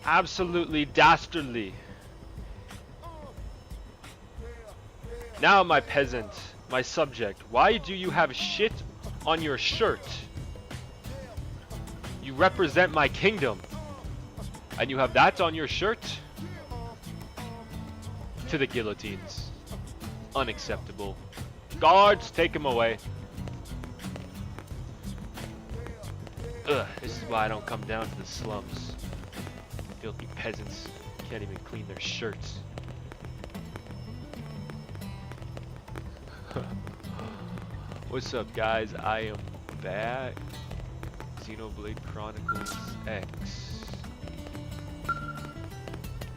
Absolutely dastardly. Now, my peasant, my subject, why do you have shit on your shirt? You represent my kingdom, and you have that on your shirt? To the guillotines. Unacceptable. Guards, take him away. Ugh, this is why I don't come down to the slums. Filthy peasants can't even clean their shirts. What's up, guys? I am back. Xenoblade Chronicles X.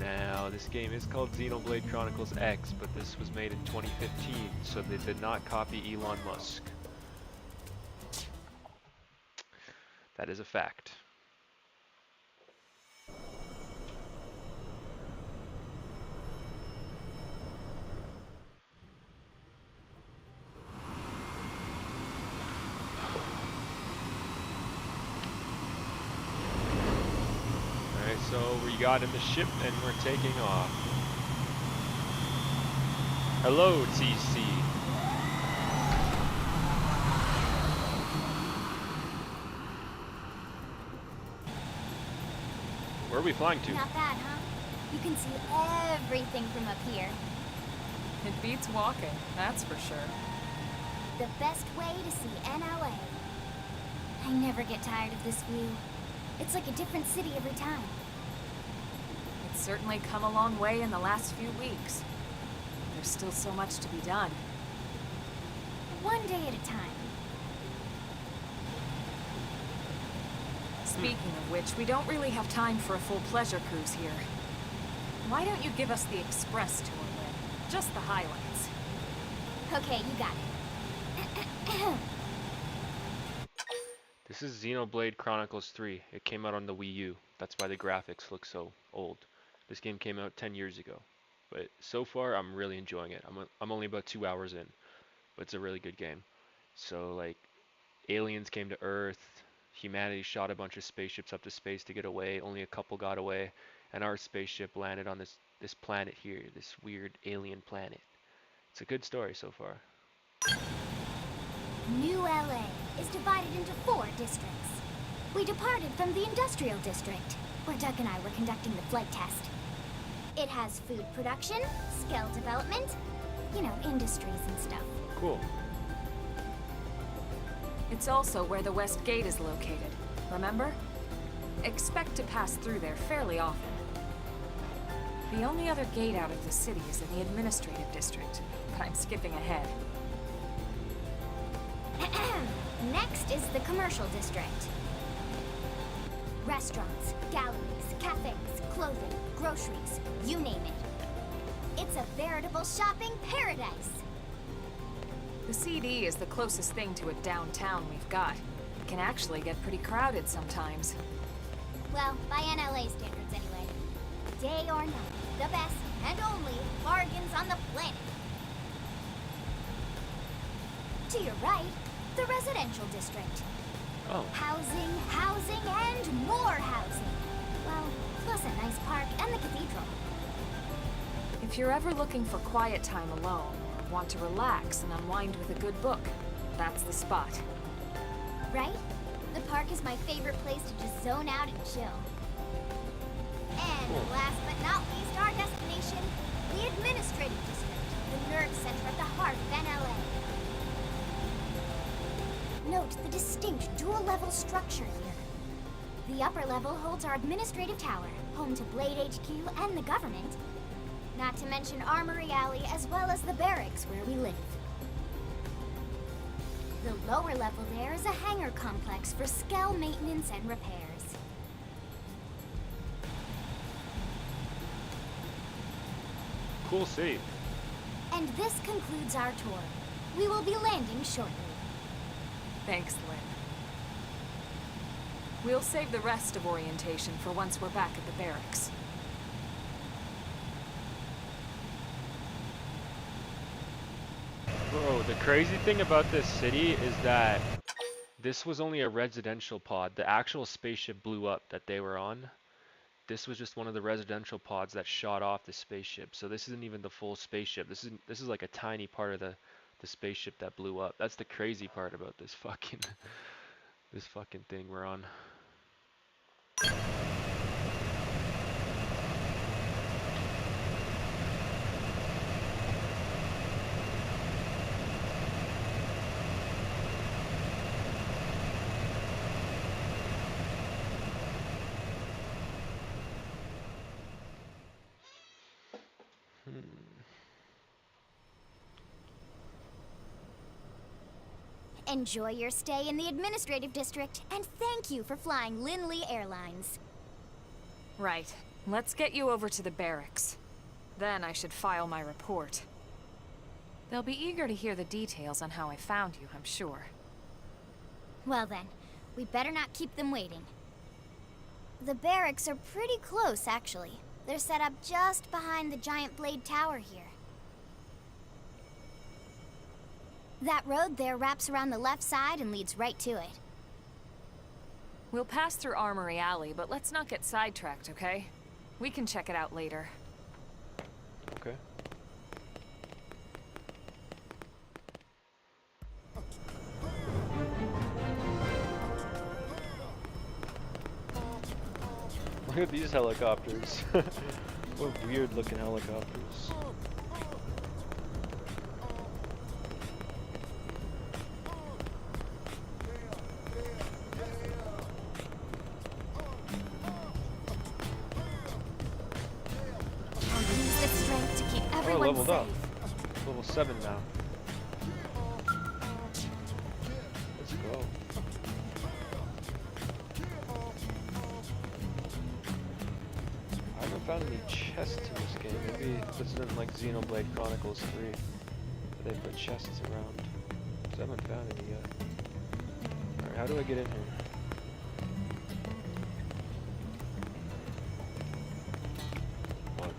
Now, this game is called Xenoblade Chronicles X, but this was made in 2015, so they did not copy Elon Musk. That is a fact. Alright, so we got in the ship and we're taking off. Hello, TC. Where are we flying to? Not bad, huh? You can see everything from up here. It beats walking, that's for sure. The best way to see NLA. I never get tired of this view. It's like a different city every time. It's certainly come a long way in the last few weeks. There's still so much to be done. One day at a time. Speaking of which, we don't really have time for a full pleasure cruise here. Why don't you give us the express tour, Lynn? Just the highlights. Okay, you got it. This is Xenoblade Chronicles 3. It came out on the Wii U. That's why the graphics look so old. This game came out 10 years ago. But so far, I'm really enjoying it. I'm only about 2 hours in. But it's a really good game. So, like, aliens came to Earth. Humanity shot a bunch of spaceships up to space to get away. Only a couple got away. And our spaceship landed on this planet here. This weird alien planet. It's a good story so far. New LA is divided into 4 districts. We departed from the industrial district, where Duck and I were conducting the flight test. It has food production, skill development, you know, industries and stuff. Cool. It's also where the West Gate is located, remember? Expect to pass through there fairly often. The only other gate out of the city is in the administrative district, but I'm skipping ahead. Next is the commercial district. Restaurants, galleries, cafes, clothing, groceries, you name it. It's a veritable shopping paradise. The CD is the closest thing to a downtown we've got. It can actually get pretty crowded sometimes. Well, by NLA standards anyway. Day or night, the best and only bargains on the planet. To your right, the residential district. Oh. Housing, housing, and more housing. Well, plus a nice park and the cathedral. If you're ever looking for quiet time alone, or want to relax and unwind with a good book, that's the spot. Right? The park is my favorite place to just zone out and chill. And last but not least, our destination, the administrative district, the nerd center at the heart of NLA. Note the distinct dual-level structure here. The upper level holds our administrative tower, home to Blade HQ and the government. Not to mention Armory Alley, as well as the barracks where we live. The lower level there is a hangar complex for Skell maintenance and repairs. Cool save. And this concludes our tour. We will be landing shortly. Thanks, Lynn. We'll save the rest of orientation for once we're back at the barracks. Bro, the crazy thing about this city is that this was only a residential pod. The actual spaceship blew up that they were on. this was just one of the residential pods that shot off the spaceship. So this isn't even the full spaceship. This is like a tiny part of the spaceship that blew up. That's the crazy part about this fucking this fucking thing we're on. Enjoy your stay in the administrative district, and thank you for flying Linley Airlines. Right. Let's get you over to the barracks. Then I should file my report. They'll be eager to hear the details on how I found you, I'm sure. Well then, we better not keep them waiting. The barracks are pretty close, actually. They're set up just behind the giant blade tower here. That road there wraps around the left side and leads right to it. We'll pass through Armory Alley, but let's not get sidetracked, okay? We can check it out later. Okay. Look at these helicopters. What weird looking helicopters. Use the strength to keep Oh, everyone leveled safe. up. Level 7 now. Let's go. I haven't found any chests in this game. Maybe this isn't like Xenoblade Chronicles 3. Where they put chests around. 'Cause I haven't found any yet. Alright, how do I get in here? What?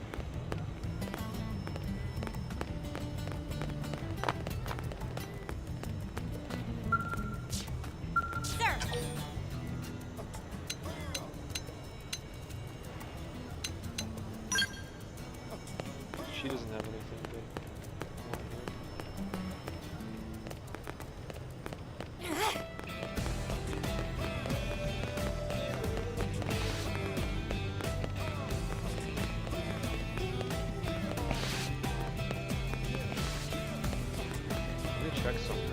Sir! She doesn't have anything good. Let me check something.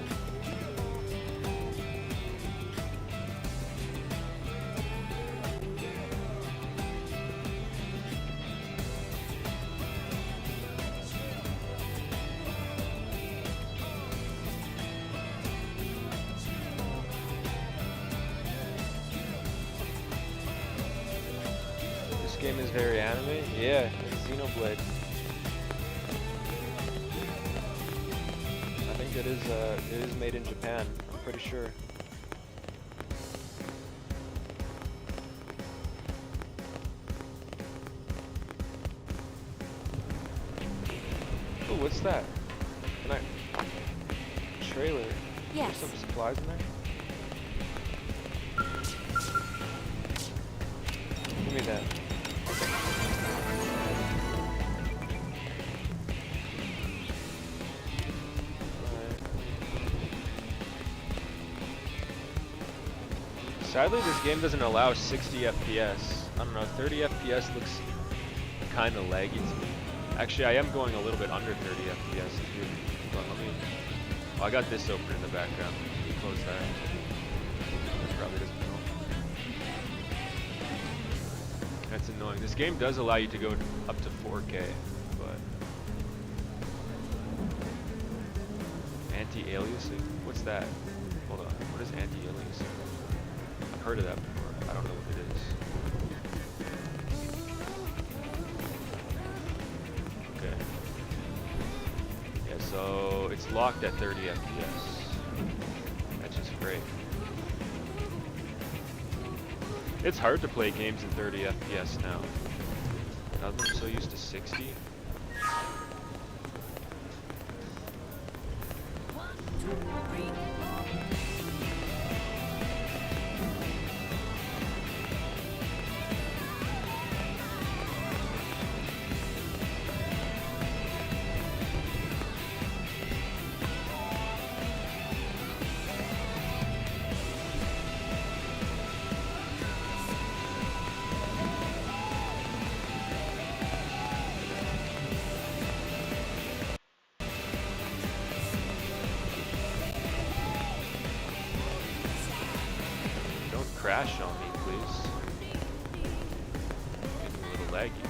This game is very anime? Yeah, it's Xenoblade. I think it is made in Japan, I'm pretty sure. Oh, what's that? Can I... Trailer. Yes. There's some supplies in there? Give me that. Alright. Sadly, this game doesn't allow 60 FPS. I don't know, 30 FPS looks kind of laggy to me. Actually, I am going a little bit under 30 FPS too. Hold on, let me... Oh, I got this open in the background. Let me close that. That probably doesn't help. That's annoying. This game does allow you to go up to 4K, but... Anti-aliasing? What's that? Hold on. What is anti-aliasing? I've heard of that before. I don't know what it is. Okay. Yeah, so it's locked at 30 FPS. That's just great. It's hard to play games in 30 FPS now. I'm so used to 60. crash on me, please. Getting a little laggy.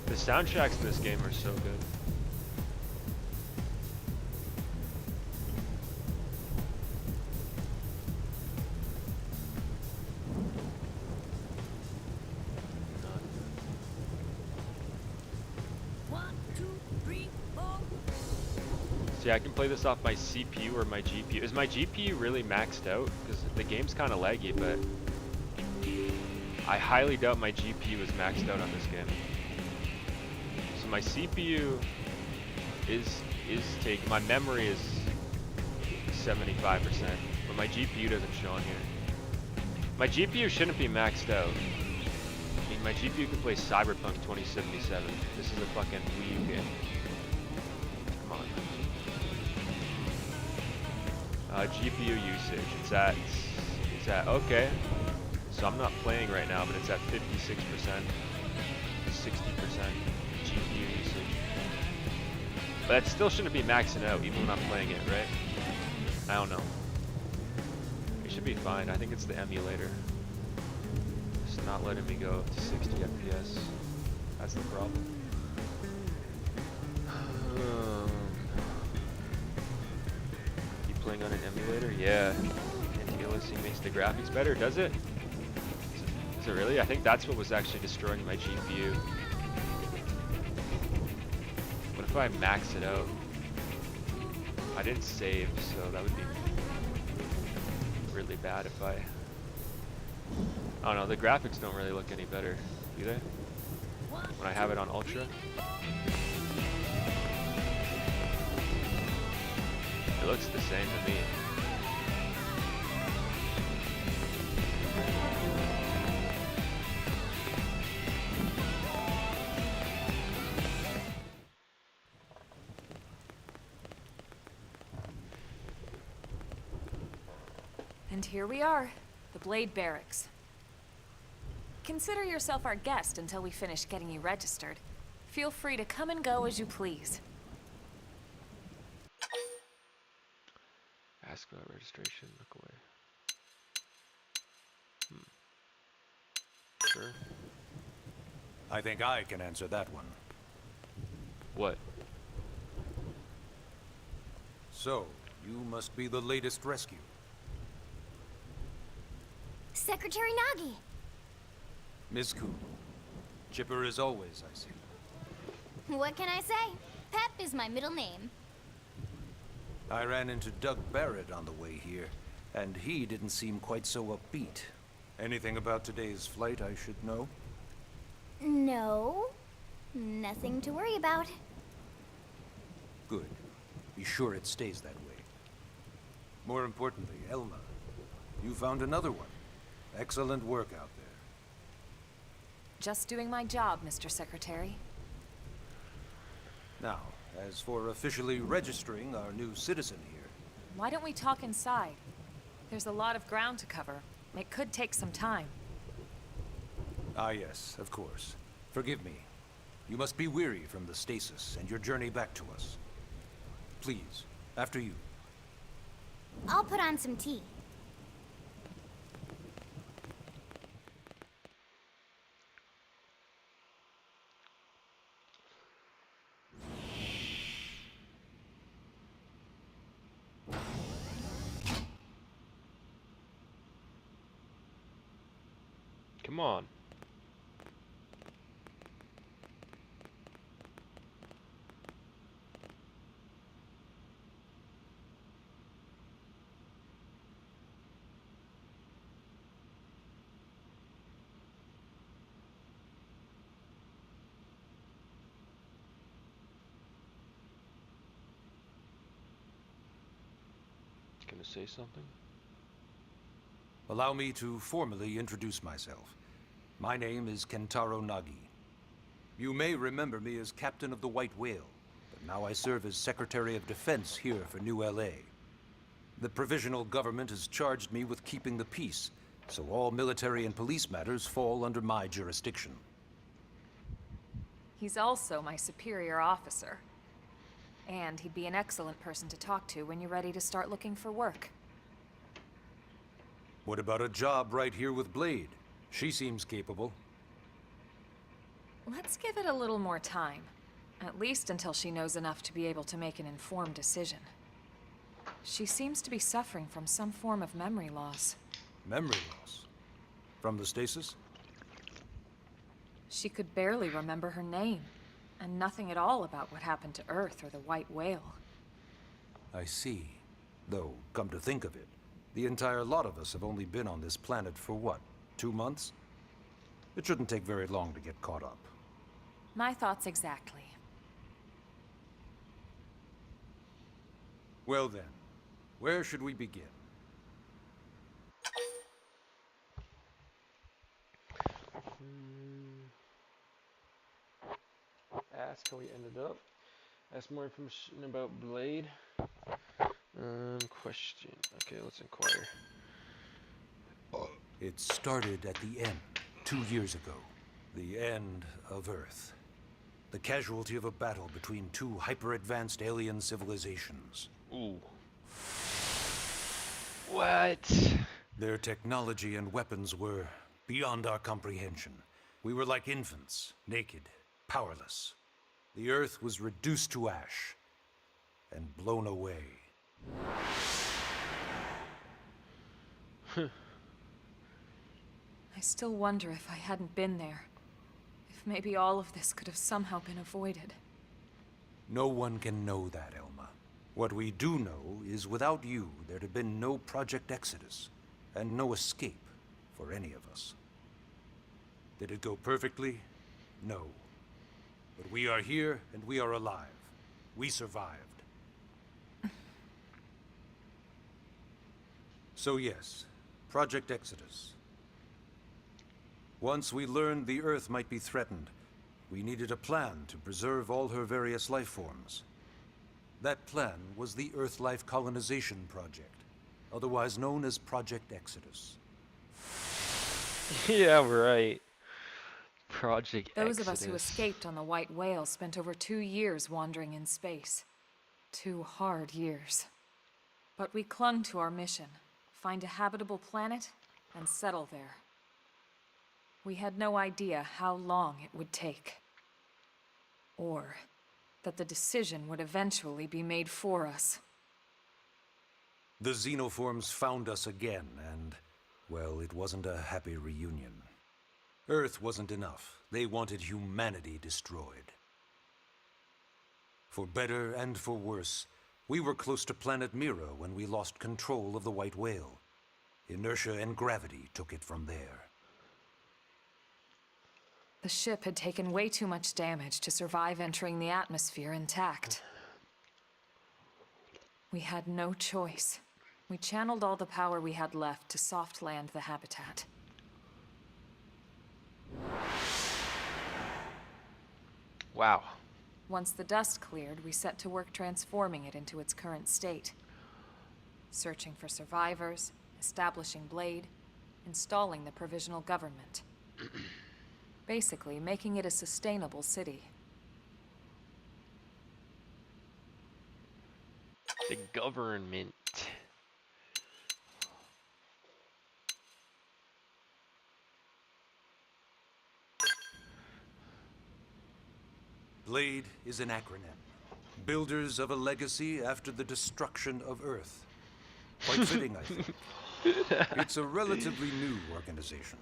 The soundtracks in this game are so good. See, I can play this off my CPU or my GPU. Is my GPU really maxed out? Because the game's kind of laggy, but I highly doubt my GPU is maxed out on this game. So my CPU is taking, my memory is 75%, but my GPU doesn't show on here. My GPU shouldn't be maxed out. I mean, my GPU can play Cyberpunk 2077. This is a fucking Wii U game. Come on. GPU usage, it's at, okay. So I'm not playing right now, but it's at 56%, 60% GPU usage. But that still shouldn't be maxing out, even when I'm playing it, right? I don't know. It should be fine. I think it's the emulator. It's not letting me go to 60 FPS. That's the problem. You playing on an emulator? Yeah. Anti-aliasing makes the graphics better, does it? Is it really? I think that's what was actually destroying my GPU. What if I max it out? I didn't save, so that would be really bad if I don't know, the graphics don't really look any better, do they? When I have it on Ultra? It looks the same to me. And here we are, the Blade Barracks. Consider yourself our guest until we finish getting you registered. Feel free to come and go as you please. Ask about registration, look away. Sure. I think I can answer that one. What? So, you must be the latest rescue. Secretary Nagi! Ms. Coon. Chipper as always, I see. What can I say? Pep is my middle name. I ran into Doug Barrett on the way here, and he didn't seem quite so upbeat. Anything about today's flight I should know? No. Nothing to worry about. Good. Be sure it stays that way. More importantly, Elma, you found another one. Excellent work out there. Just doing my job, Mr. Secretary. Now, as for officially registering our new citizen here... Why don't we talk inside? There's a lot of ground to cover. It could take some time. Ah, yes, of course. Forgive me. You must be weary from the stasis and your journey back to us. Please, after you. I'll put on some tea. Come on. Gonna say something? Allow me to formally introduce myself. My name is Kentaro Nagi. You may remember me as Captain of the White Whale, but now I serve as Secretary of Defense here for New LA. The provisional government has charged me with keeping the peace, so all military and police matters fall under my jurisdiction. He's also my superior officer. And he'd be an excellent person to talk to when you're ready to start looking for work. What about a job right here with Blade? She seems capable. Let's give it a little more time. At least until she knows enough to be able to make an informed decision. She seems to be suffering from some form of memory loss. Memory loss? From the stasis? She could barely remember her name, and nothing at all about what happened to Earth or the White Whale. I see. Though, come to think of it, the entire lot of us have only been on this planet for what, 2 months? It shouldn't take very long to get caught up. My thoughts exactly. Well then, where should we begin? Ask how we ended up. Ask more information about Blade. Question. Okay, let's inquire. It started at the end, 2 years ago. The end of Earth. The casualty of a battle between two hyper-advanced alien civilizations. Ooh. What? Their technology and weapons were beyond our comprehension. We were like infants, naked, powerless. The Earth was reduced to ash and blown away. I still wonder if I hadn't been there. If maybe all of this could have somehow been avoided. No one can know that, Elma. What we do know is without you, there'd have been no Project Exodus, and no escape for any of us. Did it go perfectly? No. But we are here, and we are alive. We survived. So yes, Project Exodus. Once we learned the Earth might be threatened, we needed a plan to preserve all her various life forms. That plan was the Earth Life Colonization Project, otherwise known as Project Exodus. Yeah, right. Project Those of us who Exodus. escaped on the White Whale spent over 2 years wandering in space. 2 hard years. But we clung to our mission, find a habitable planet, and settle there. We had no idea how long it would take. Or that the decision would eventually be made for us. The xenoforms found us again, and, well, it wasn't a happy reunion. Earth wasn't enough. They wanted humanity destroyed. For better and for worse, we were close to planet Mira when we lost control of the White Whale. Inertia and gravity took it from there. The ship had taken way too much damage to survive entering the atmosphere intact. We had no choice. We channeled all the power we had left to soft land the habitat. Wow. Once the dust cleared, we set to work transforming it into its current state. Searching for survivors, establishing Blade, installing the provisional government. Basically, making it a sustainable city. The government. Blade is an acronym. Builders of a legacy after the destruction of Earth. Quite fitting, I think. It's a relatively new organization.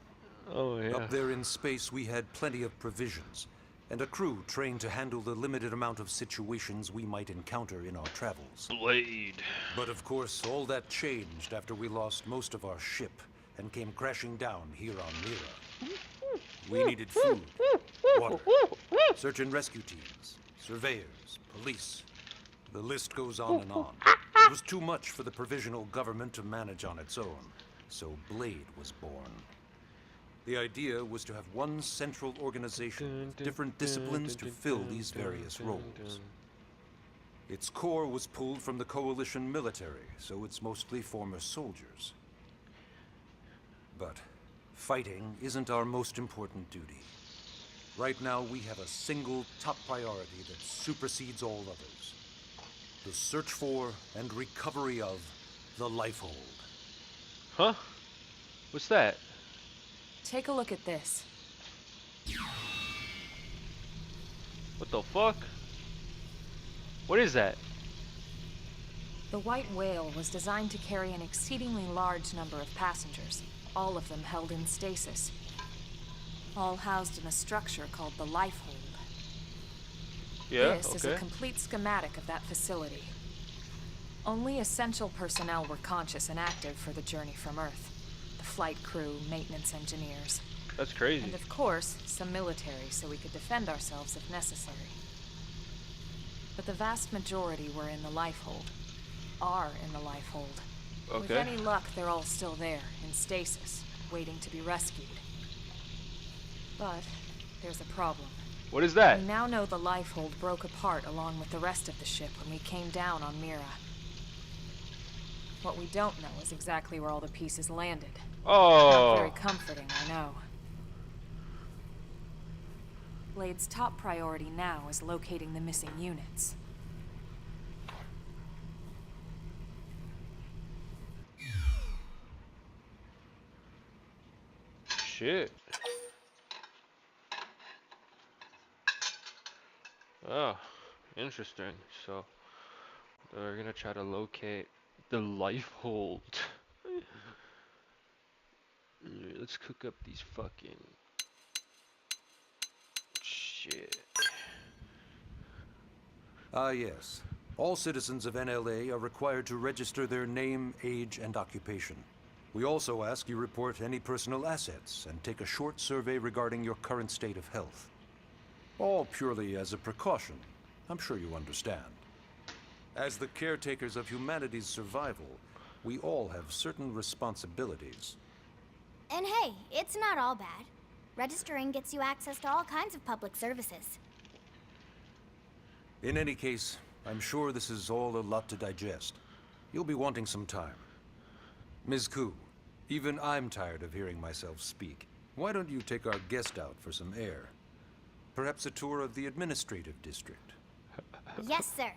Oh, yeah. Up there in space, we had plenty of provisions, and a crew trained to handle the limited amount of situations we might encounter in our travels. Blade. But of course, all that changed after we lost most of our ship and came crashing down here on Mira. We needed food, water, search and rescue teams, surveyors, police. The list goes on and on. It was too much for the provisional government to manage on its own, so Blade was born. The idea was to have one central organization with different disciplines to fill these various roles. Its core was pulled from the Coalition military, so it's mostly former soldiers. But fighting isn't our most important duty. Right now, we have a single top priority that supersedes all others. The search for and recovery of the Lifehold. Huh? What's that? Take a look at this. What the fuck? What is that? The White Whale was designed to carry an exceedingly large number of passengers, all of them held in stasis. All housed in a structure called the Lifehold. Yeah, This is a okay. complete schematic of that facility. Only essential personnel were conscious and active for the journey from Earth. The flight crew, maintenance engineers, That's crazy. and of course, some military so we could defend ourselves if necessary. But the vast majority were in the Lifehold. Are in the Lifehold. With Okay. any luck, they're all still there, in stasis, waiting to be rescued. But there's a problem. What is that? We now know the Lifehold broke apart along with the rest of the ship when we came down on Mira. What we don't know is exactly where all the pieces landed. Not very Oh. comforting, I know. Blade's top priority now is locating the missing units. Shit. Oh, interesting. So, they're gonna try to locate the Lifehold. Let's cook up these fucking shit. Ah, yes. All citizens of NLA are required to register their name, age, and occupation. We also ask you report any personal assets and take a short survey regarding your current state of health. All purely as a precaution. I'm sure you understand. As the caretakers of humanity's survival, we all have certain responsibilities. And hey, it's not all bad. Registering gets you access to all kinds of public services. In any case, I'm sure this is all a lot to digest. You'll be wanting some time. Ms. Koo, even I'm tired of hearing myself speak. Why don't you take our guest out for some air? Perhaps a tour of the administrative district. Yes, sir.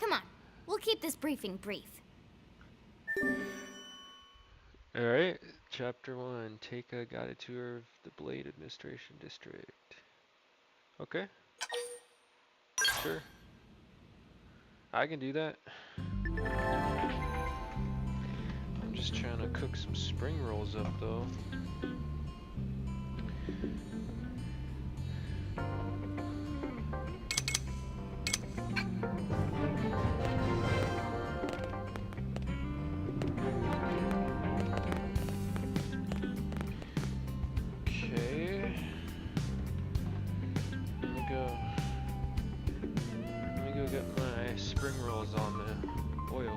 Come on, we'll keep this briefing brief. Alright, chapter 1. Take a guided tour of the Blade Administration District. Okay. Sure. I can do that. I'm just trying to cook some spring rolls up though. Okay. Let me go get my spring rolls on the oil.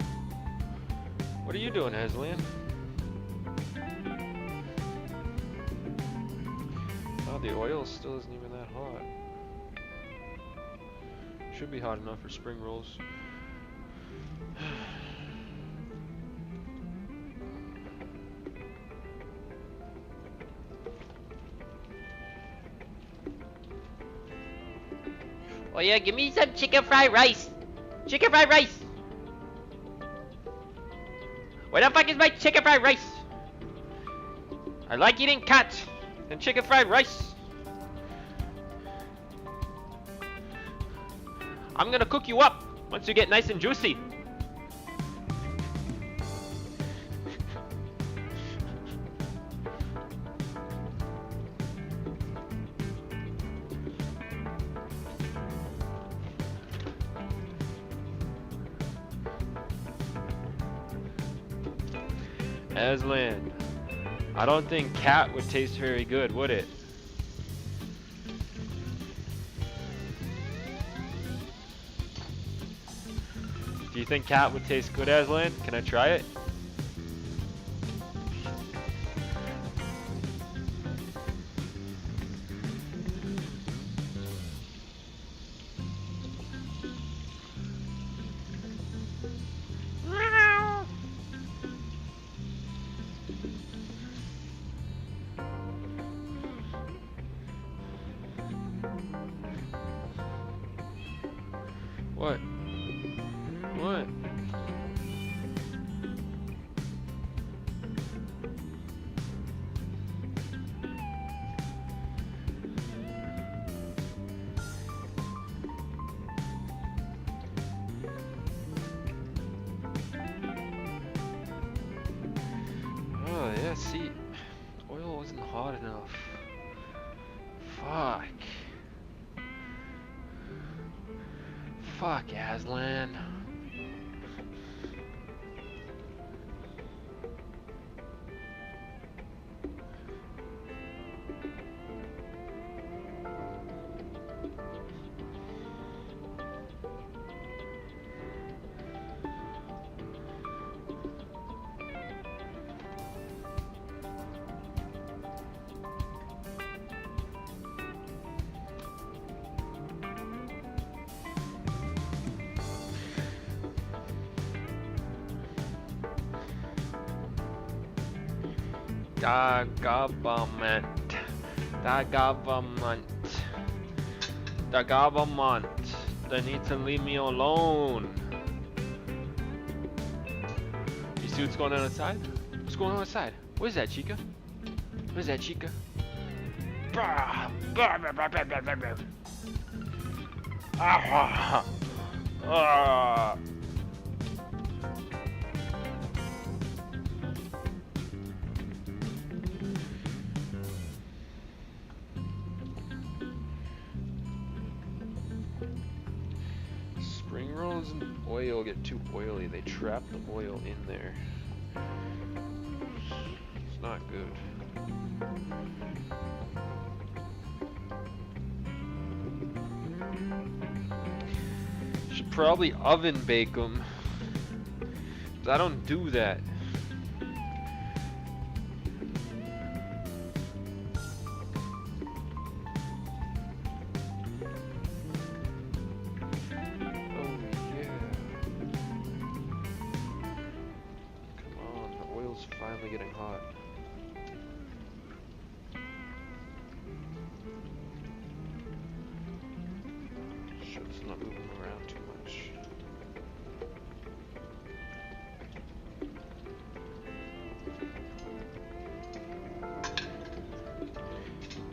What are you doing, Aslan? Oh, the oil still isn't even that hot. Should be hot enough for spring rolls. Oh yeah, give me some chicken fried rice. Chicken fried rice. Where the fuck is my chicken fried rice? I like eating cats and chicken fried rice. I'm gonna cook you up once you get nice and juicy. Aslan, I don't think cat would taste very good, would it? Do you think cat would taste good, Aslan? Can I try it? What? Oh yeah, see, oil wasn't hot enough. Fuck. Fuck, Aslan. The government. The government. The government. They need to leave me alone. You see what's going on outside? What's going on outside? What is that, Chica? What is that, Chica? Ah, ah. Spring rolls and oil get too oily. They trap the oil in there. It's not good. Should probably oven bake them. I don't do that. Finally getting hot. Shit, it's not moving around too much.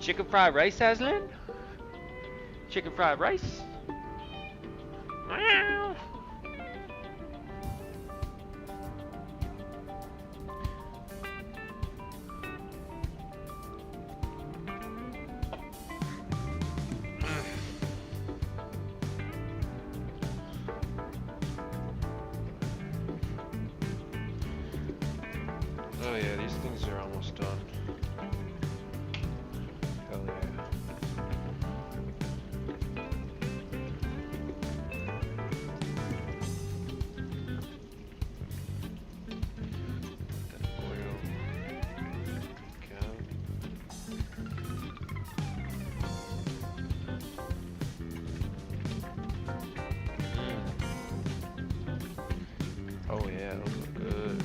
Chicken fried rice, Aslan? Chicken fried rice? Meow. Oh yeah, these things are almost done. Hell yeah. That oil. Count. Oh yeah, those look good.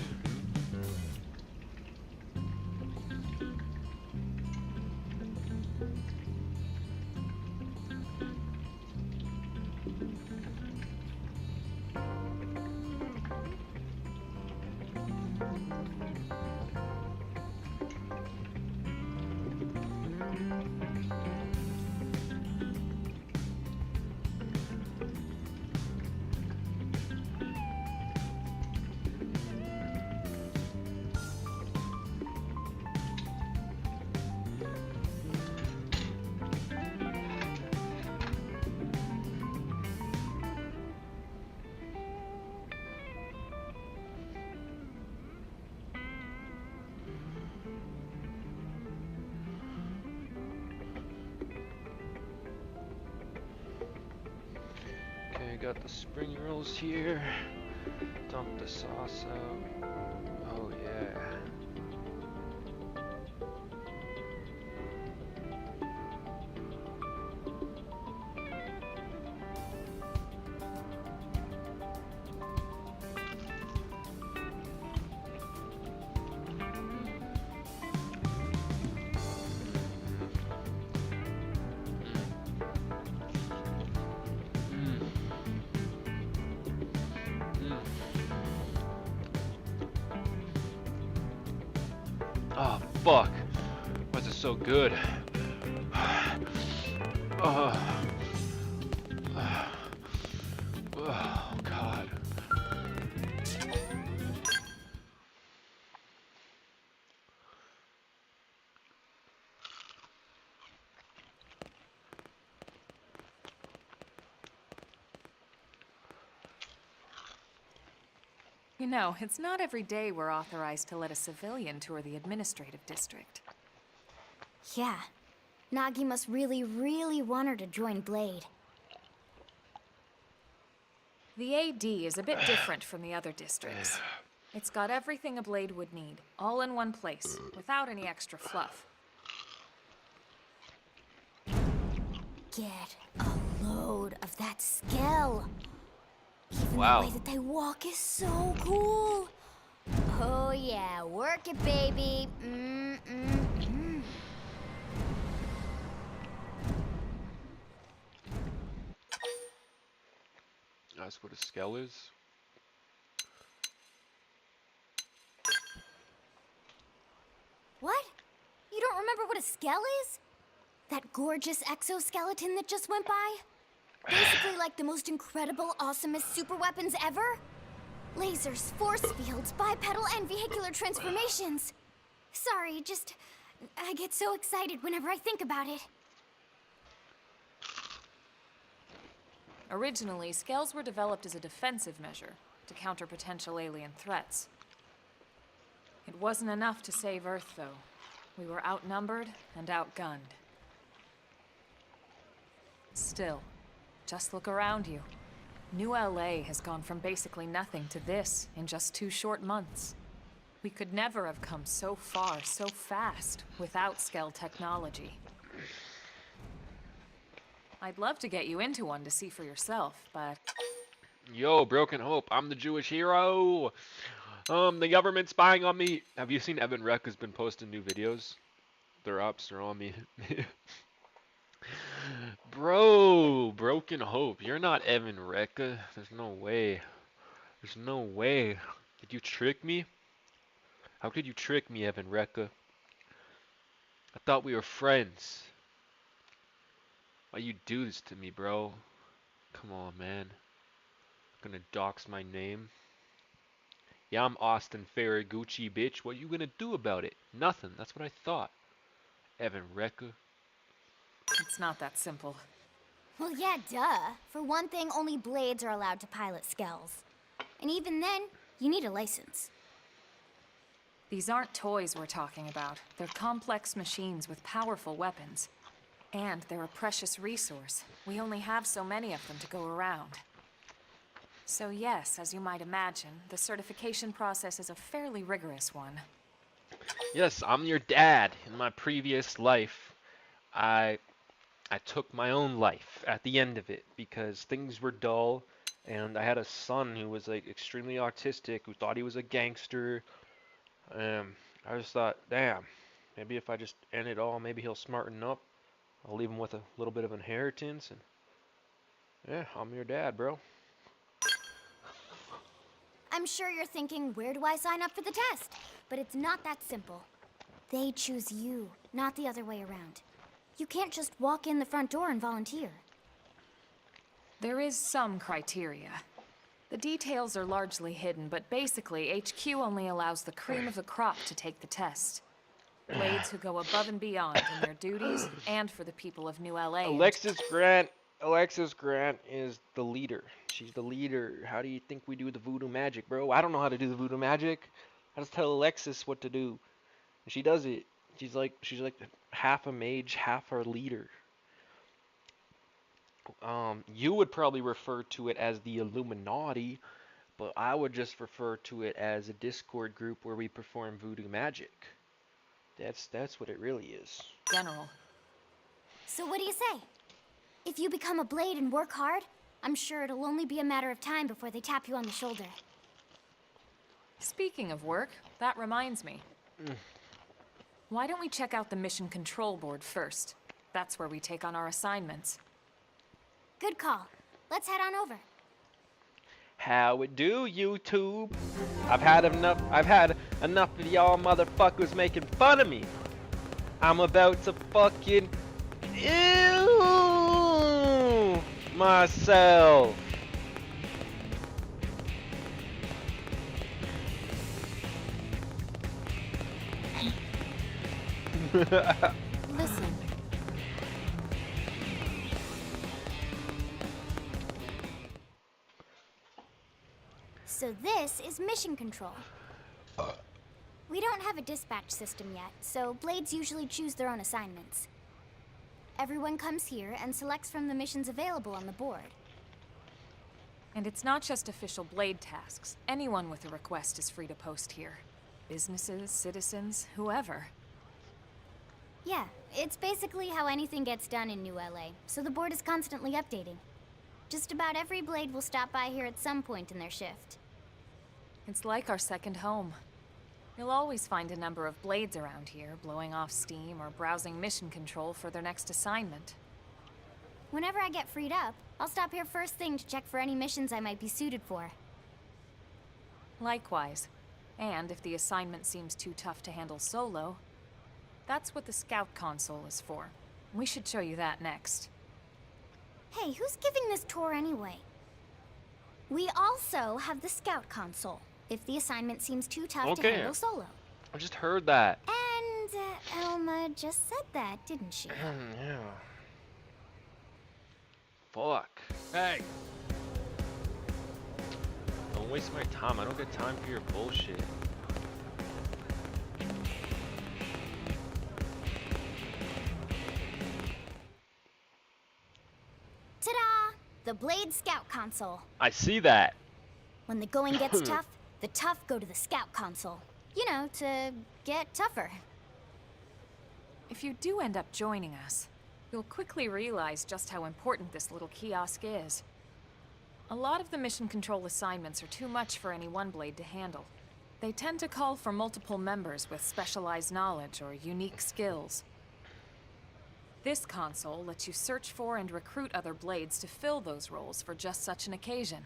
Okay, got the spring rolls here. Dump the sauce out. Oh yeah. Oh, fuck. Why is it so good? Oh, oh God. You know, it's not every day we're authorized to let a civilian tour the administrative district. Yeah. Nagi must really, really want her to join Blade. The AD is a bit different from the other districts. It's got everything a Blade would need, all in one place, without any extra fluff. Get a load of that scale. Even the Wow. way that they walk is so cool. Oh yeah, work it, baby. That's what a skell is. What? You don't remember what a scale is? That gorgeous exoskeleton that just went by? Basically like the most incredible, awesomest super weapons ever? Lasers, force fields, bipedal and vehicular transformations. Sorry, just... I get so excited whenever I think about it. Originally, scales were developed as a defensive measure to counter potential alien threats. It wasn't enough to save Earth, though. We were outnumbered and outgunned. Still, just look around you. New LA has gone from basically nothing to this in just 2 short months. We could never have come so far so fast without Skell technology. I'd love to get you into one to see for yourself, but... Yo, Broken Hope, I'm the Jewish hero. The government's spying on me. Have you seen Evan Reck has been posting new videos? Their ups are on me. Bro, Broken Hope, you're not Evan Recca. There's no way. There's no way. Did you trick me? How could you trick me, Evan Recca? I thought we were friends. Why you do this to me, bro? Come on, man. Gonna dox my name. Yeah, I'm Austin Farraguchi, bitch. What you gonna do about it? Nothing. That's what I thought. Evan Recca. it's not that simple. Well, yeah, duh. For one thing, only Blades are allowed to pilot Skells. And even then, you need a license. These aren't toys we're talking about. They're complex machines with powerful weapons. And they're a precious resource. We only have so many of them to go around. So yes, as you might imagine, the certification process is a fairly rigorous one. Yes, I'm your dad. In my previous life, I took my own life at the end of it because things were dull, and I had a son who was like extremely autistic, who thought he was a gangster. I just thought, damn, maybe if I just end it all, maybe he'll smarten up. I'll leave him with a little bit of inheritance, and yeah, I'm your dad, bro. I'm sure you're thinking, where do I sign up for the test? But it's not that simple. They choose you, not the other way around. You can't just walk in the front door and volunteer. There is some criteria. The details are largely hidden, but basically, HQ only allows the cream of the crop to take the test. Blades who go above and beyond in their duties and for the people of New LA. Alexis Grant is the leader. She's the leader. How do you think we do the voodoo magic, bro? I don't know how to do the voodoo magic. I just tell Alexis what to do, and she does it. She's like half a mage, half a leader. You would probably refer to it as the Illuminati, but I would just refer to it as a Discord group where we perform voodoo magic. That's what it really is. General. So what do you say? If you become a Blade and work hard, I'm sure it'll only be a matter of time before they tap you on the shoulder. Speaking of work, that reminds me. Why don't we check out the mission control board first? That's where we take on our assignments. Good call. Let's head on over. How it do, YouTube? I've had enough of y'all motherfuckers making fun of me. I'm about to fucking ew myself. Listen, So this is mission control. We don't have a dispatch system yet, so Blades usually choose their own assignments. Everyone comes here and selects from the missions available on the board. and it's not just official Blade tasks. Anyone with a request is free to post here. Businesses, citizens, whoever. Yeah, it's basically how anything gets done in New LA, so the board is constantly updating. Just about every Blade will stop by here at some point in their shift. It's like our second home. You'll always find a number of Blades around here, blowing off steam or browsing mission control for their next assignment. Whenever I get freed up, I'll stop here first thing to check for any missions I might be suited for. Likewise. And if the assignment seems too tough to handle solo, that's what the Scout Console is for. We should show you that next. Hey, who's giving this tour anyway? We also have the Scout Console, if the assignment seems too tough to Okay. handle solo. I just heard that. And Elma just said that, didn't she? Yeah. Fuck. Hey, Don't waste my time. I don't get time for your bullshit. Ta-da! The Blade Scout Console. I see that. When the going gets tough, the tough go to the Scout Console. You know, to get tougher. If you do end up joining us, you'll quickly realize just how important this little kiosk is. A lot of the mission control assignments are too much for any one Blade to handle. They tend to call for multiple members with specialized knowledge or unique skills. This console lets you search for and recruit other Blades to fill those roles for just such an occasion.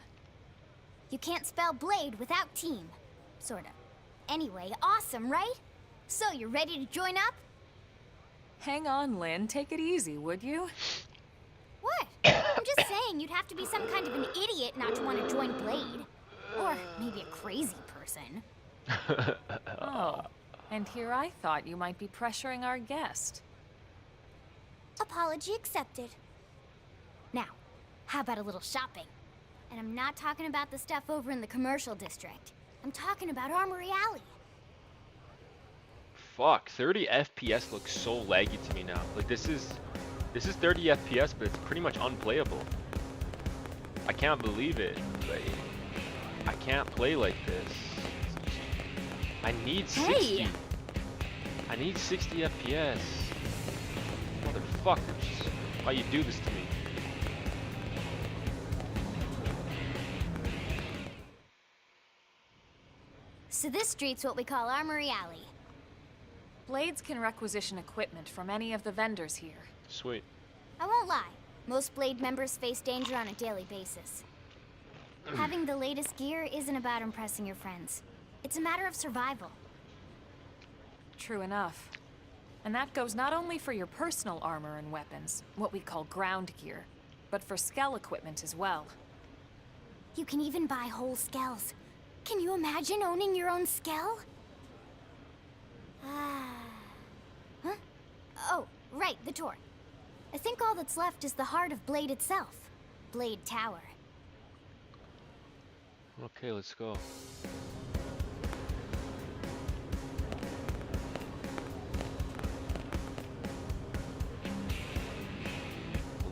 You can't spell Blade without team. Sorta. Anyway, awesome, right? So, you're ready to join up? Hang on, Lynn. Take it easy, would you? What? I'm just saying you'd have to be some kind of an idiot not to want to join Blade. Or maybe a crazy person. Oh, and here I thought you might be pressuring our guest. Apology accepted. Now, how about a little shopping? And I'm not talking about the stuff over in the commercial district. I'm talking about Armory Alley. Fuck. 30 FPS looks so laggy to me now. Like this is 30 FPS, but it's pretty much unplayable. I can't believe it. Like, I can't play like this. I need 60. Hey! I need 60 FPS. Motherfuckers. Why you do this to me? So this street's what we call Armory Alley. Blades can requisition equipment from any of the vendors here. Sweet. I won't lie, most Blade members face danger on a daily basis. Having the latest gear isn't about impressing your friends. It's a matter of survival. True enough. And that goes not only for your personal armor and weapons, what we call ground gear, but for skell equipment as well. You can even buy whole skells. Can you imagine owning your own skell? Huh? Oh, right, the tour. I think all that's left is the heart of Blade itself. Blade Tower. Okay, let's go.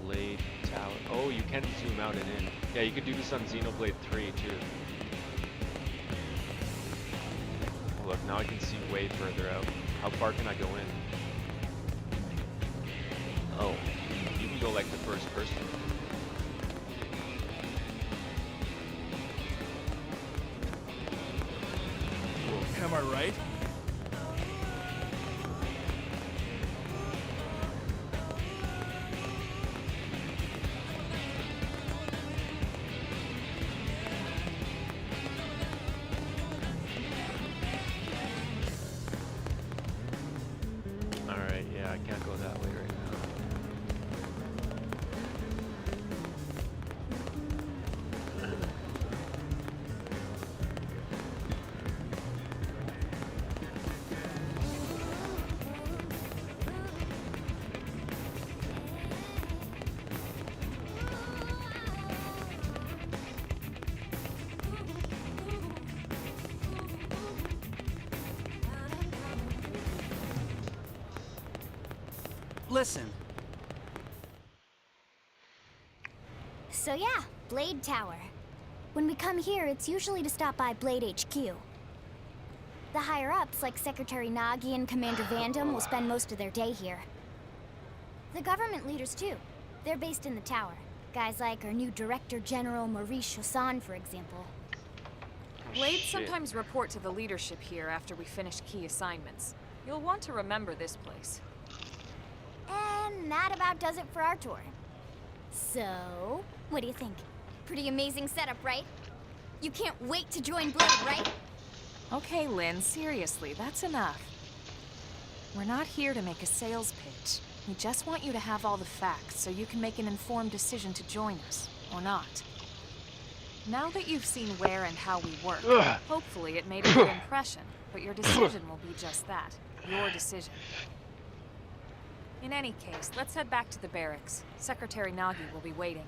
Blade Tower. Oh, you can zoom out and in. Yeah, you could do this on Xenoblade 3 too. Oh, look, now I can see way further out. How far can I go in? Oh, you can go like the first person. am I right? listen. So yeah, Blade Tower. When we come here, it's usually to stop by Blade HQ. The higher-ups, like Secretary Nagi and Commander Vandam, will spend most of their day here. The government leaders, too. They're based in the tower. Guys like our new Director General Maurice Chassan, for example. Blades Shit. sometimes report to the leadership here after we finish key assignments. You'll want to remember this place. And that about does it for our tour. So, what do you think? Pretty amazing setup, right? You can't wait to join Blade, right? Okay, Lynn, seriously, that's enough. We're not here to make a sales pitch. We just want you to have all the facts so you can make an informed decision to join us, or not. Now that you've seen where and how we work, hopefully it made a good impression, but your decision will be just that, your decision. In any case, let's head back to the barracks. Secretary Nagi will be waiting.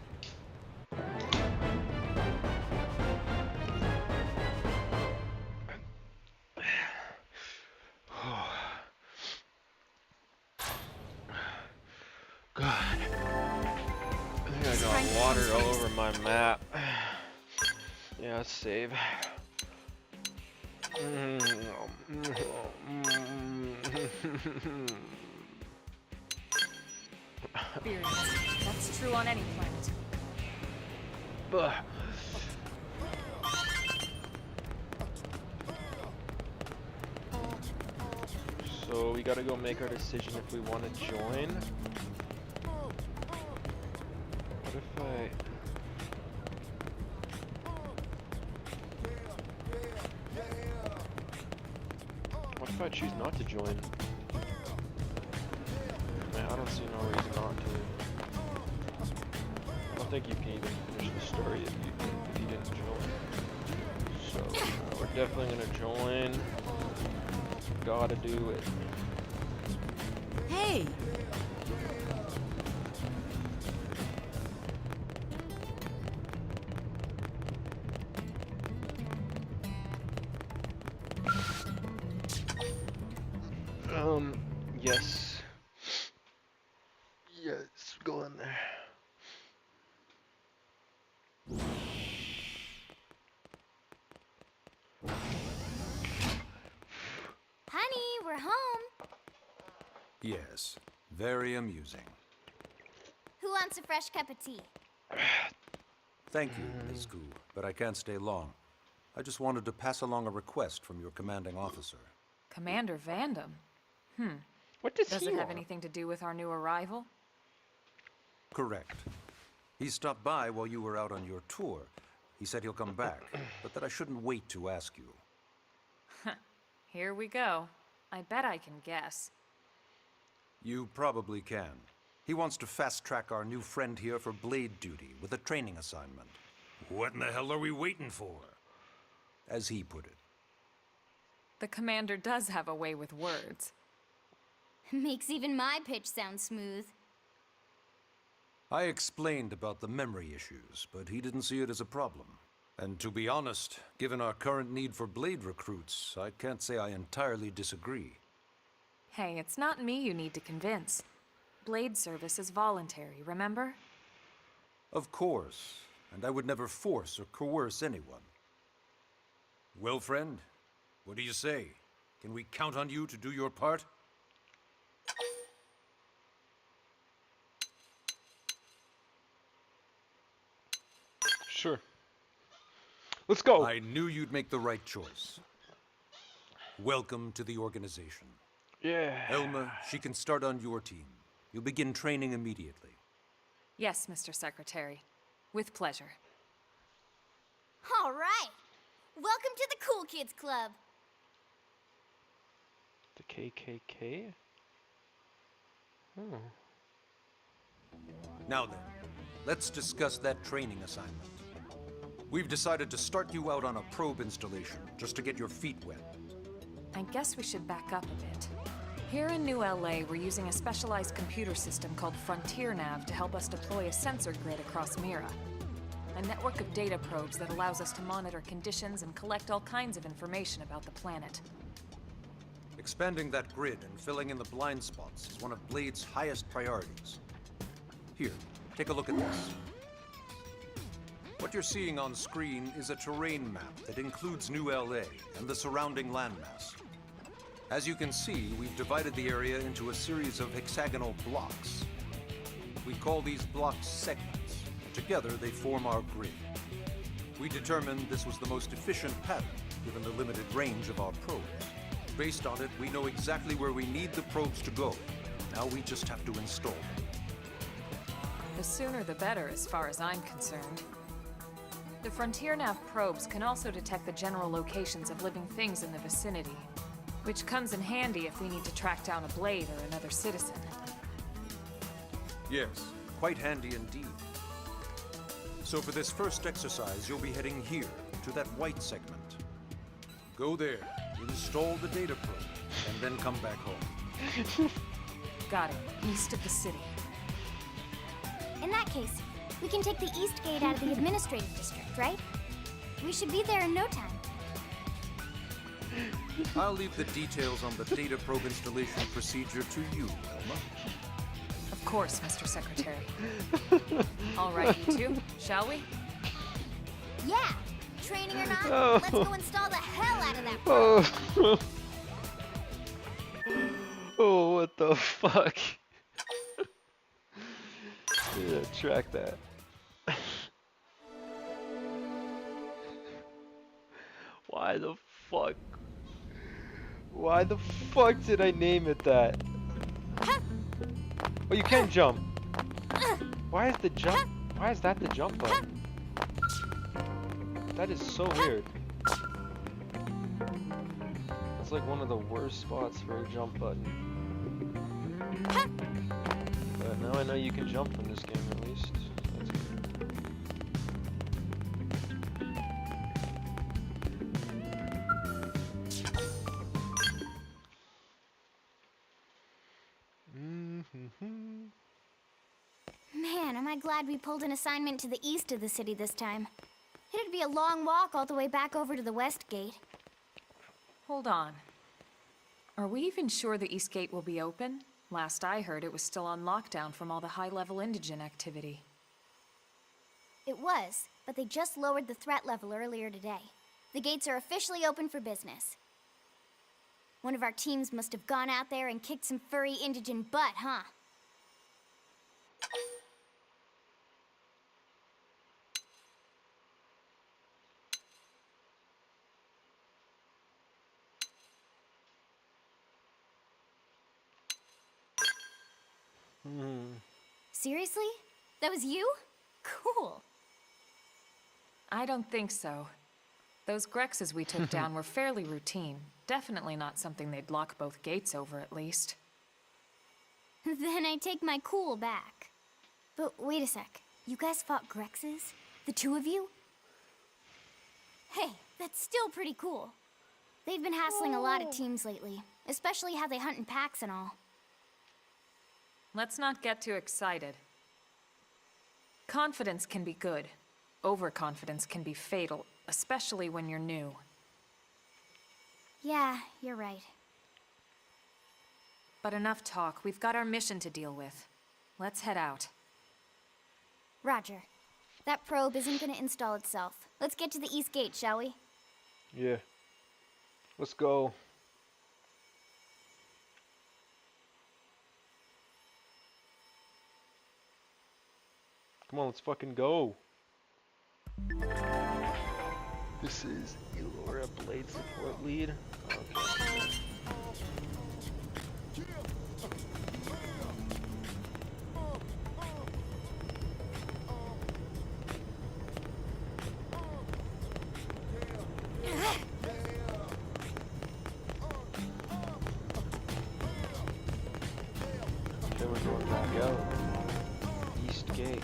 God. I think I got water all over my map. Yeah, let's save. Experience. That's true on any planet. Ugh. So we gotta go make our decision if we want to join. What if I... What if I choose not to join? Man, I don't see no reason not to. I don't think you can even finish the story if you didn't join. So we're definitely gonna join. Gotta do it. Hey! Yes. Yes, go in there. Honey, we're home. Yes, very amusing. Who wants a fresh cup of tea? Thank you, Ms. Gu, but I can't stay long. I just wanted to pass along a request from your commanding officer. Commander Vandam? What does Does he it have want? anything to do with our new arrival? Correct. He stopped by while you were out on your tour. He said he'll come back, but that I shouldn't wait to ask you. Here we go. I bet I can guess. You probably can. He wants to fast-track our new friend here for blade duty with a training assignment. What in the hell are we waiting for? As he put it. The commander does have a way with words. Makes even my pitch sound smooth. I explained about the memory issues, but he didn't see it as a problem. And to be honest, given our current need for blade recruits, I can't say I entirely disagree. Hey, it's not me you need to convince. Blade service is voluntary, remember? Of course, and I would never force or coerce anyone. Well, friend, what do you say? Can we count on you to do your part? Sure. Let's go. I knew you'd make the right choice. Welcome to the organization. Yeah. Elma, she can start on your team. You'll begin training immediately. Yes, Mr. Secretary. With pleasure. All right. Welcome to the Cool Kids Club. The KKK? Hmm. Now then, let's discuss that training assignment. We've decided to start you out on a probe installation, just to get your feet wet. I guess we should back up a bit. Here in New LA, we're using a specialized computer system called Frontier Nav to help us deploy a sensor grid across Mira. A network of data probes that allows us to monitor conditions and collect all kinds of information about the planet. Expanding that grid and filling in the blind spots is one of Blade's highest priorities. Here, take a look at this. What you're seeing on screen is a terrain map that includes New LA and the surrounding landmass. As you can see, we've divided the area into a series of hexagonal blocks. We call these blocks segments, and together they form our grid. We determined this was the most efficient pattern, given the limited range of our probes. Based on it, we know exactly where we need the probes to go. Now we just have to install them. The sooner the better, as far as I'm concerned. The Frontier Nav probes can also detect the general locations of living things in the vicinity, which comes in handy if we need to track down a Blade or another citizen. Yes, quite handy indeed. So for this first exercise, you'll be heading here, to that white segment. Go there, install the data probe, and then come back home. Got it. East of the city. In that case, we can take the east gate out of the administrative district, right? We should be there in no time. I'll leave the details on the data probe installation procedure to you, Elma. Of course, Mr. Secretary. All right, you two, shall we? Yeah! Training or not, let's go install the hell out of that probe. Oh, what the fuck? Yeah, track that. Why the fuck? Why the fuck did I name it that? Oh, you can jump. Why is the jump? Why is that the jump button? That is so weird. It's like one of the worst spots for a jump button. But now I know you can jump from this game at least. That's good. Man, am I glad we pulled an assignment to the east of the city this time. It'd be a long walk all the way back over to the west gate. Hold on. Are we even sure the East Gate will be open? Last I heard, it was still on lockdown from all the high-level indigent activity. It was, but they just lowered the threat level earlier today. The gates are officially open for business. One of our teams must have gone out there and kicked some furry indigent butt, huh? Seriously? That was you? Cool. I don't think so. Those Grexes we took down were fairly routine. Definitely not something they'd lock both gates over, at least. Then I take my cool back. But wait a sec. You guys fought Grexes? The two of you? Hey, that's still pretty cool. They've been hassling a lot of teams lately, especially how they hunt in packs and all. Let's not get too excited. Confidence can be good. Overconfidence can be fatal, especially when you're new. Yeah, you're right. But enough talk. We've got our mission to deal with. Let's head out. Roger. That probe isn't gonna install itself. Let's get to the east gate, shall we? Yeah. Let's go. Come on, let's fucking go. This is Elora Blade Support Lead. Okay. Okay, we're going back out. East Gate.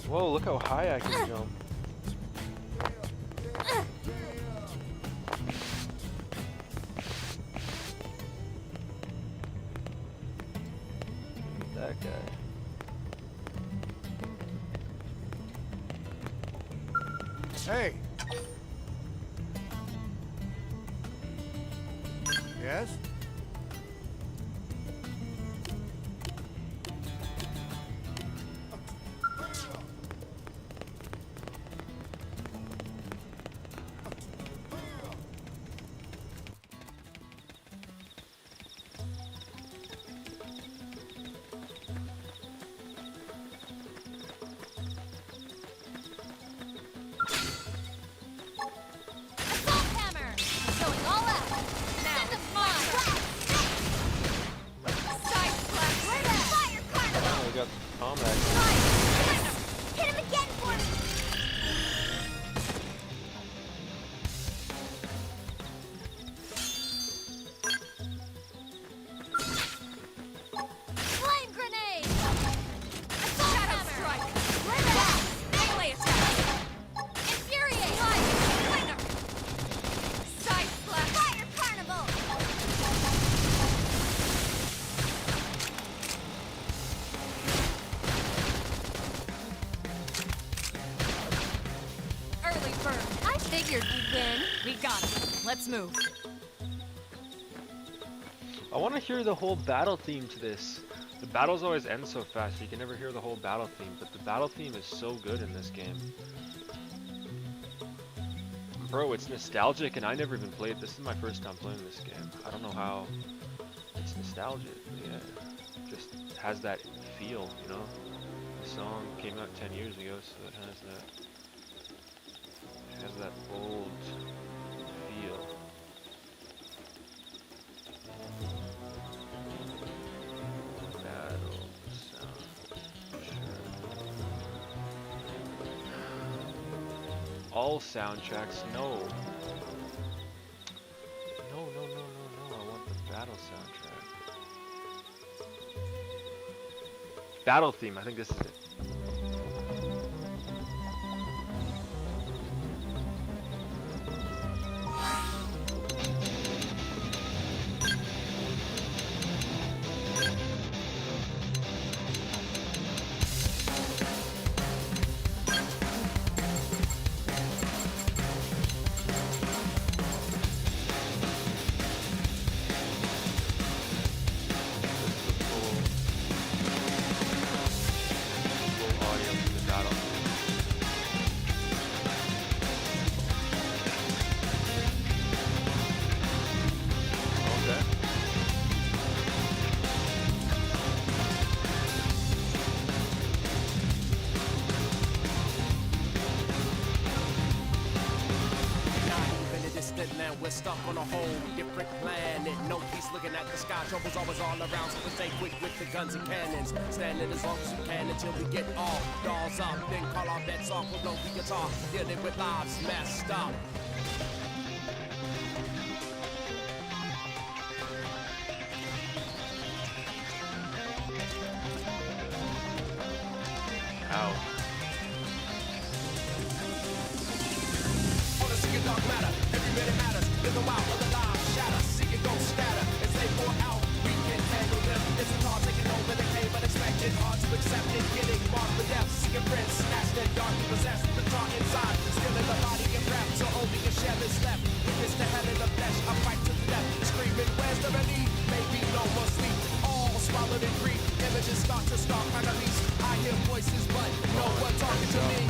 Whoa, look how high I can jump. That guy. Hey. Yes? Assault hammer! Going all out! Now it's mine! Side slash! Fire carnival! Oh, we got combat. Right! Hit him again for me! Flame grenade! Assault Shadow hammer! strike! Melee attack! Infuriate! Winger! Side slash! Fire carnival! Early bird! I figured we'd win. We got it. Let's move. I want to hear the whole battle theme to this. The battles always end so fast, you can never hear the whole battle theme, but the battle theme is so good in this game. Bro, it's nostalgic, and I never even played. This is my first time playing this game. I don't know how it's nostalgic, but yeah, just has that feel, you know? The song came out 10 years ago, so it has that old feel. Battle soundtrack. All soundtracks, no. No, no, no, no, no. I want the battle soundtrack. Battle theme, I think this is it. Full audio from the battle. Okay. Not even a distant land, we're stuck on a whole different planet. No peace looking at the sky, trouble's always all around. So we stay quick with the guns and cannons. Standing as long as you can until we get all dolls up. Then call our bets off with no guitar. Dealing with lives messed up. Ow. On a secret dark matter, every minute matters. Live a while, other lives shatter. Seek it, don't scatter. As they pour out, we can handle them. It's a car taking over the cave, unexpected. Hard to accept it, getting marked for death. Seeking friends, snatched and darkly possessed. The tar inside, still in the body and breath. So only a shell is left. Witness the hell in the flesh, a fight to the death. Screaming, where's the relief? Maybe no more sleep. All swallowed in grief. Images start to stalk like a beast. I hear voices, but no one talking to me.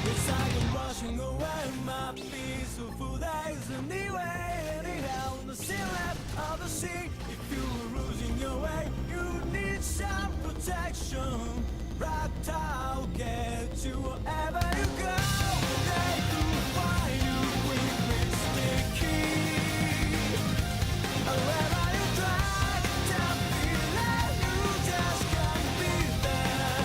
It's like I'm rushing away, my peaceful days anyway. Anyhow, on the sea left of the sea. If you were losing your way, you need some protection. Right, I'll get you wherever you go. They could find you with sticky. Wherever you drive, tell me that you just can't be there.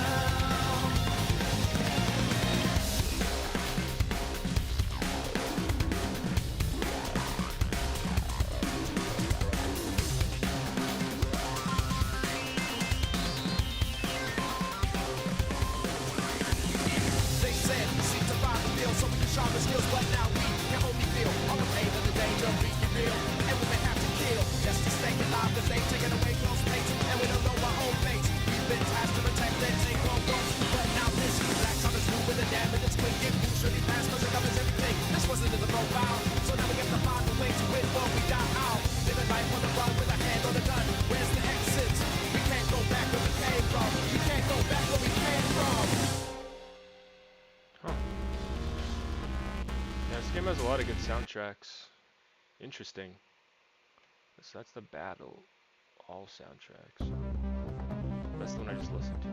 They said, seek to find the feel so we can sharpen skills, but now we can only feel all the pain and the danger of being real. And we may have to kill just to stay alive, cause they've taken away close mates, and we don't know our own fate. We've been tasked to protect and take on those, but now this black time is moving the damage, it's quick, it usually fast, cause it from. We can't go back where we came from. Huh. Yeah, this game has a lot of good soundtracks. Interesting. So that's the Battle All soundtracks. That's the one I just listened to.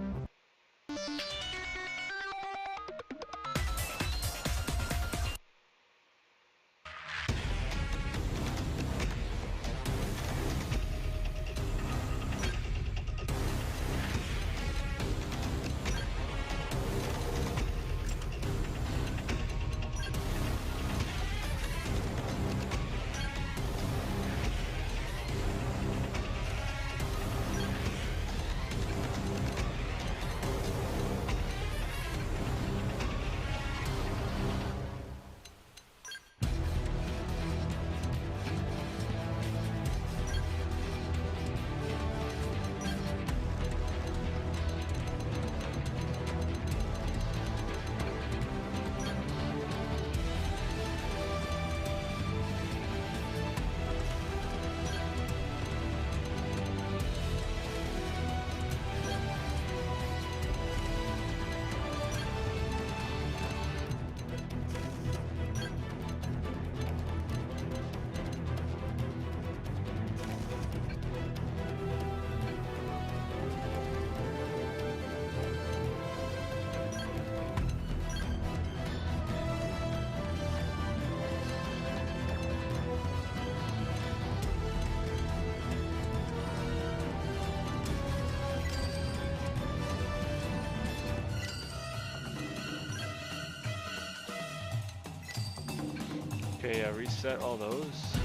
Okay, reset all those.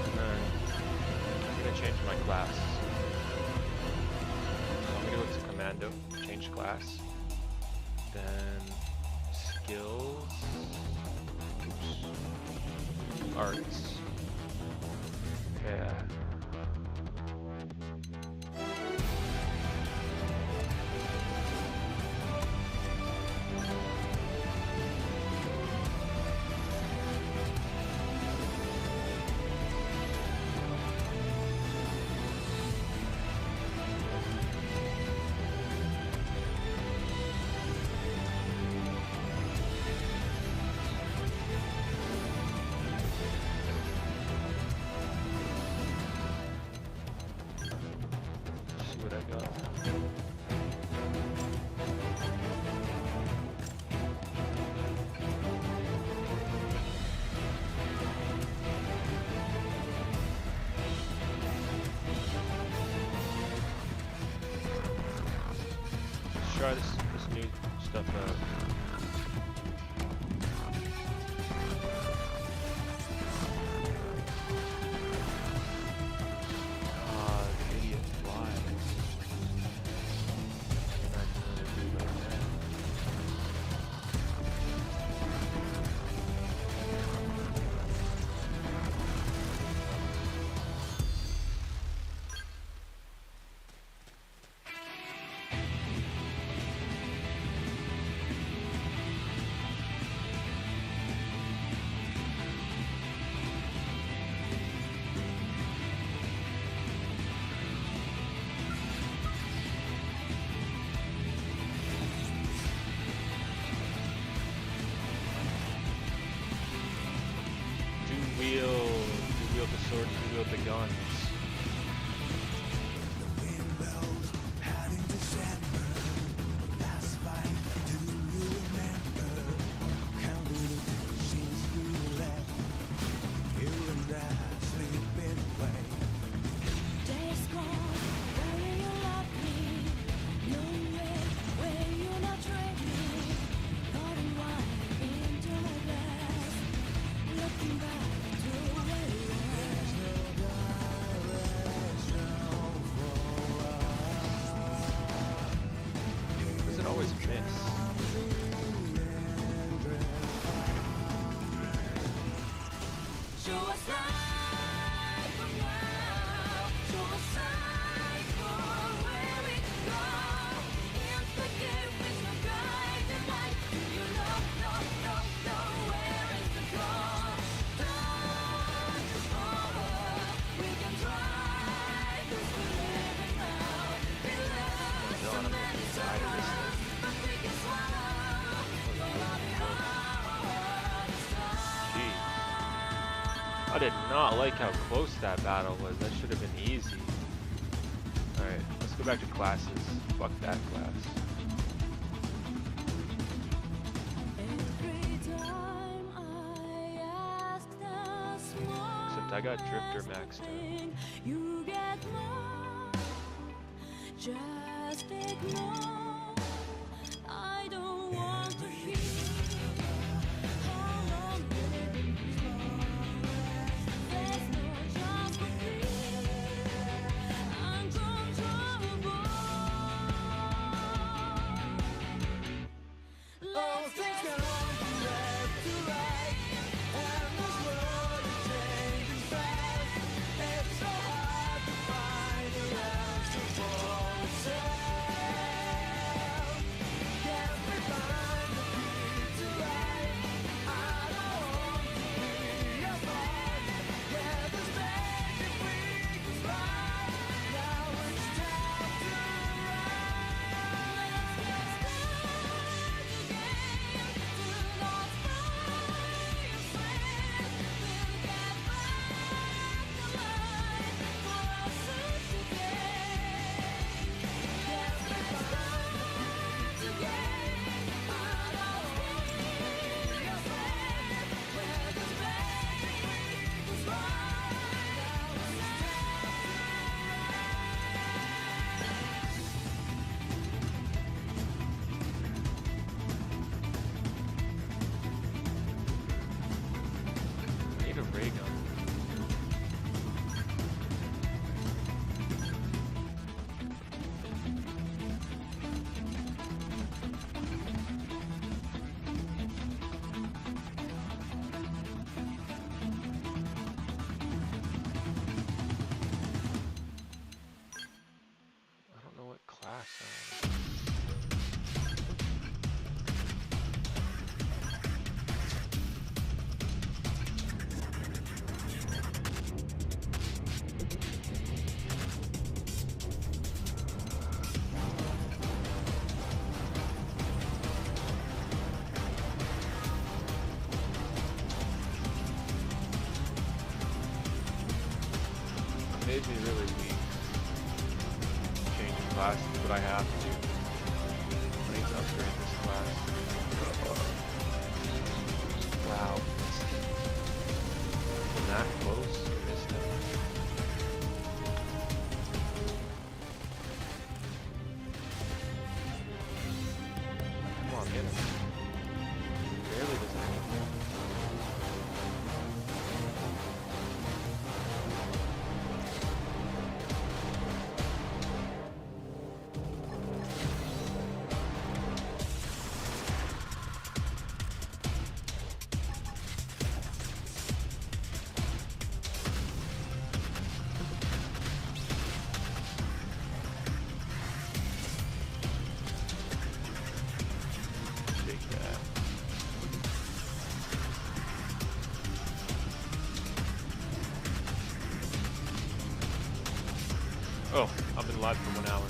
And then I'm gonna change my class. So I'm gonna go to Commando, change class. Then skills. Oops. Arts. Okay. See what I got. Let's try this new stuff out. Ah, the idiot flies. Not gonna do like that. Do wield the sword, do wield the guns. Does it always miss? Show us light from now. Show us sight for where we can go. In the gate with no guiding light. You know where is the goal? Time is over. We can try 'cause we're living now. did not like how close that battle was. That should have been easy. Alright, let's go back to classes. Fuck that class. Except I got Drifter maxed out. You get more, just ignore. I don't want to hear how long will it be for. There's no chance for me. Uncontrollable. Let's take it on from left to right, and this world is changing fast. It's so hard to find the answer for itself. Can't we find the key to life? I don't want to be apart. Yeah, this magic we can fly. Now it's time to rise. Let's start again. Do not fight your friend. We'll get back the light for us today. Yes, let's start again. I don't want to be your friend. Where this magic was right. Now it's I need a ray gun. I don't know what class I'm in. It made me really weak. Changing classes, but I have to. I need to upgrade this class. Wow. From that close, I missed it. Come on, get it. Barely does anything. Take that. Oh, I've been live for 1 hour.